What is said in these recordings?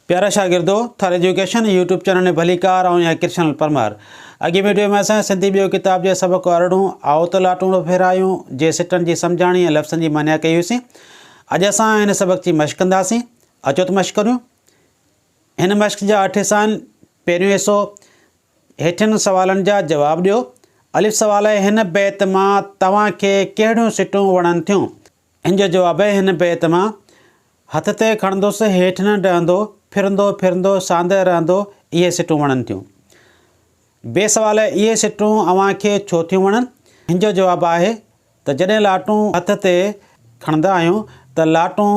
प्यारा शागिर्दो, Thar education YouTube channel ने भलीकार ऐं कृष्ण परमार। अॻे वीडियो में असां सिंधी ॿियो किताब जे सबक अरड़ूं आओ त लाटूड़ो फेरायूं जे सिटनि जी सम्झाणी ऐं लफ़्ज़नि जी मान्या कई हुईसीं। अॼु असां हिन सबक जी मश्क कंदासीं। अचो त मश्क करियूं। हिन मश्क जा 8 हिस्सा। पहिरियों हिस्सो हेठियुनि सवालनि जा जवाब ॾियो। अलिफ सवाल आहे, हिन बैत मां तव्हांखे कहिड़ियूं सिटूं वणनि थियूं? हिन जो जवाब आहे, हिन बैत मां हथ ते खणंदुसि, हेठि न रहंदो, फिरंदो फिरंदो सांदे रहंदो, इहे सिटूं वणनि थियूं। ॿिए सवाल आहे, इहे सिटूं अव्हांखे छो थियूं वणनि? हिन जो जवाब आहे त जॾहिं लाटूं हथ ते खणंदा आहियूं त लाटूं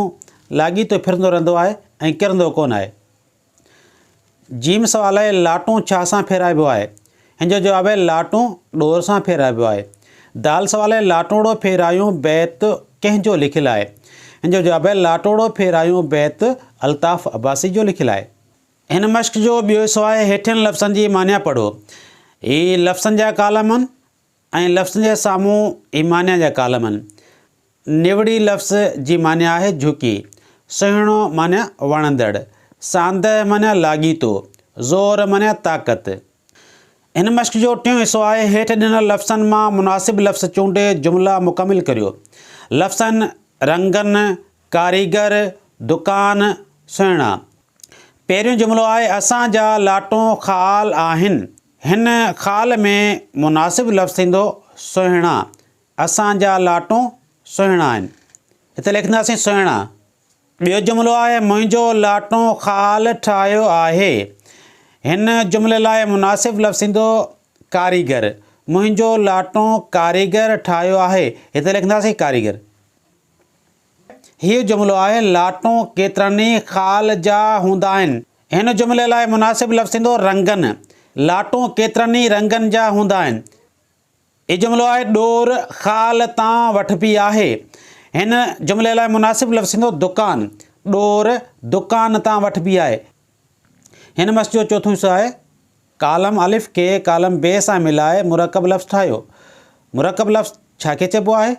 लाॻीतो फिरंदो रहंदो आहे ऐं किरंदो कोन आहे। जीम सवाल आहे, लाटूं छा सां फेराइबो आहे? हिन जो जवाब आहे, लाटूं ॾोर सां फेराइबो आहे। दाल सवाल आहे, लाटूड़ो फेरायूं बैत कंहिंजो लिखियलु आहे? हिन जो जवाब आहे, लाटूड़ो फेरायूं बैत अल्ताफ़ अब्बासी जो लिखियलु आहे। हिन मश्क जो ॿियो हिस्सो आहे, हेठियुनि लफ़्ज़नि जी मान्या पढ़ो। ही लफ़्ज़नि जा कालम आहिनि ऐं लफ़्ज़नि जे साम्हूं ही मान्या जा कालम आहिनि। निवड़ी लफ़्ज़ जी मान्या आहे झुकी, सुहिणो मान्या वणंदड़, सांद मान्या लाॻीतो, ज़ोर मान्या ताक़त। हिन मश्क जो टियों हिस्सो आहे, हेठि ॾिनल लफ़्ज़नि मां मुनासिब लफ़्ज़ चूंडे जुमिला मुकमिल करियो। लफ़्ज़नि रंगनि, कारीगर, दुकान, सुहिणा। पहिरियों जुमिलो आहे, असांजा लाटूं ख़ाल आहिनि। हिन ख़ाल में मुनासिब लफ़्ज़ थींदो सुहिणा। असांजा लाटूं सुहिणा आहिनि, हिते लिखंदासीं सुहिणा। ॿियो जुमिलो आहे, मुंहिंजो लाटूं ख़ाल ठाहियो आहे। हिन जुमिले लाइ मुनासिब लफ़्ज़ थींदो कारीगर। मुंहिंजो लाटूं कारीगर ठाहियो आहे, हिते लिखंदासीं कारीगर। हीउ जुमिलो आहे, लाटूं केतिरनि ई ख़ाल जा हूंदा आहिनि। हिन जुमिले लाइ मुनासिब लफ़्ज़ थींदो रंगनि। लाटूं केतिरनि ई रंगनि जा हूंदा आहिनि। हीउ जुमिलो आहे, ॾोर ख़ाल तां वठिबी आहे। हिन जुमिले लाइ मुनासिब लफ़्ज़ थींदो दुकान। ॾोर दुकान तां वठिबी आहे। हिन मश्क जो चोथों हिस्सो आहे, कालम अलिफ खे कालम ॿे सां मिलाए मुरकब लफ़्ज़ ठाहियो। मुरकब लफ़्ज़ छाखे चइबो आहे?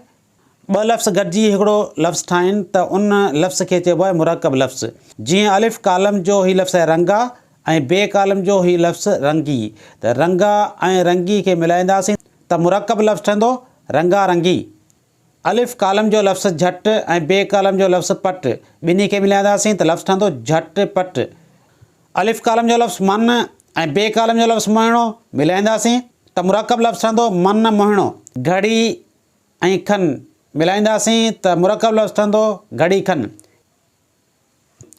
ॿ लफ़्ज़ गॾिजी हिकिड़ो लफ़्ज़ ठाहिनि त उन लफ़्ज़ खे चइबो आहे मुरकब लफ़्ज़। जीअं अलिफ कालम जो ही लफ़्ज़ आहे रंगा ऐं ॿिए कालम जो ही लफ़्ज़ रंगी। त रंगा ऐं रंगी खे मिलाईंदासीं त मुरकब लफ़्ज़ ठहंदो रंगा रंगी। अलिफ कालम जो लफ़्ज़ झट ऐं ॿिए कालम जो लफ़्ज़ पट, ॿिन्ही खे मिलाईंदासीं त लफ़्ज़ ठहंदो झट पट। अलिफ कालम जो लफ़्ज़ मन ऐं ॿिए कालम जो लफ़्ज़ मोहिणो मिलाईंदासीं त मुरकब लफ़्ज़ ठहंदो मन मोहिणो। घड़ी ऐं खन मिलाईंदासीं त मुरकब लफ़्ज़ ठहंदो घड़ी खन।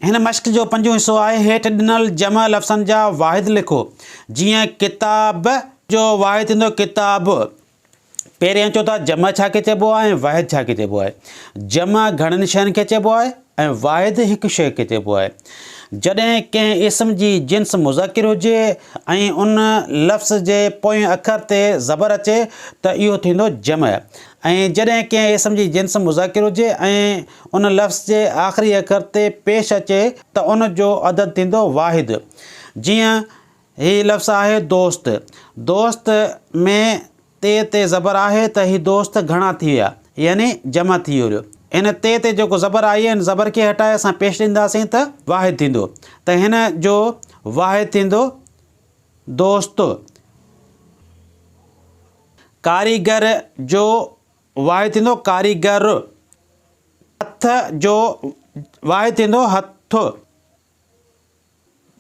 हिन मश्क जो पंजों हिस्सो आहे, हेठि ॾिनल जमा लफ़्ज़नि जा वाहिद लिखो। जीअं किताब जो वाहिद थींदो किताब। पहिरियों चओ था जमा छाखे चइबो आहे ऐं वाहिद छाखे चइबो आहे। जमा घणनि शयुनि खे चइबो आहे ऐं वाहिद हिकु शइ खे चइबो आहे। जॾहिं कंहिं इस्म जी जिन्स मुज़किर हुजे ऐं उन लफ़्ज़ जे पोएं अखर ते ज़बर अचे त इहो थींदो जम। ऐं जॾहिं कंहिं इस्म जी जिन्स मुज़किर हुजे ऐं उन लफ़्ज़ जे आख़िरी अखर ते पेश अचे त उन जो अदद थींदो वाहिद। जीअं हीउ लफ़्ज़ आहे दोस्त। दोस्त में ते ज़बर आहे त हीउ दोस्त घणा थी विया, यानी जमा थी वियो। इन ते जेको ज़बर आई आहे, ज़बर खे हटाए असां पेश ॾींदासीं त वाहिद थींदो। त हिन जो वाहिद थींदो दोस्त। कारीगर जो वाहिद थींदो कारीगर। हथ जो वाहिद थींदो हथ।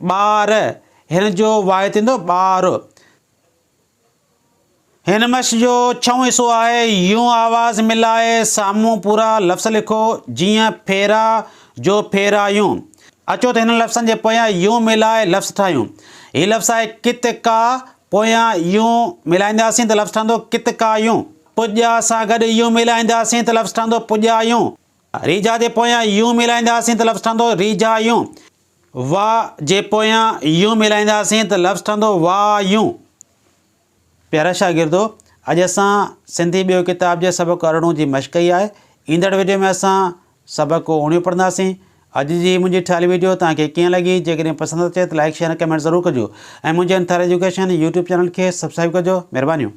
ॿार, हिन जो वाहिद थींदो ॿार। हिन मश्क जो छहों हिस्सो आहे, यूं आवाज़ मिलाए साम्हूं पूरा लफ़्ज़ लिखो। जीअं फेरा जो फेरायूं। अचो त हिन लफ़्ज़नि जे पोयां यूं मिलाए लफ़्ज़ ठाहियूं। हीउ लफ़्ज़ आहे कित का, पोयां यूं मिलाईंदासीं त लफ़्ज़ ठहंदो कित कायूं। पुॼा सां गॾु यूं मिलाईंदासीं त लफ़्ज़ ठहंदो पुॼायूं। रीजा जे पोयां यूं मिलाईंदासीं त लफ़्ज़ ठहंदो रीजायूं। वाह जे पोयां यूं मिलाईंदासीं त लफ़्ज़ ठहंदो वायूं। प्यारा शागिर्दो, अॼु असां सिंधी ॿियो किताब जे सबक अरड़ूं जी मश्क कई आहे। ईंदड़ वीडियो में असां सबक 19 पढ़ंदासीं। अॼु जी मुंहिंजी ठाहियल वीडियो तव्हांखे कीअं लॻी? जेकॾहिं पसंदि अचे त लाइक शेयर कमेंट ज़रूरु कजो ऐं मुंहिंजे थार एजुकेशन यूट्यूब चैनल खे सब्सक्राइब कजो। महिरबानी।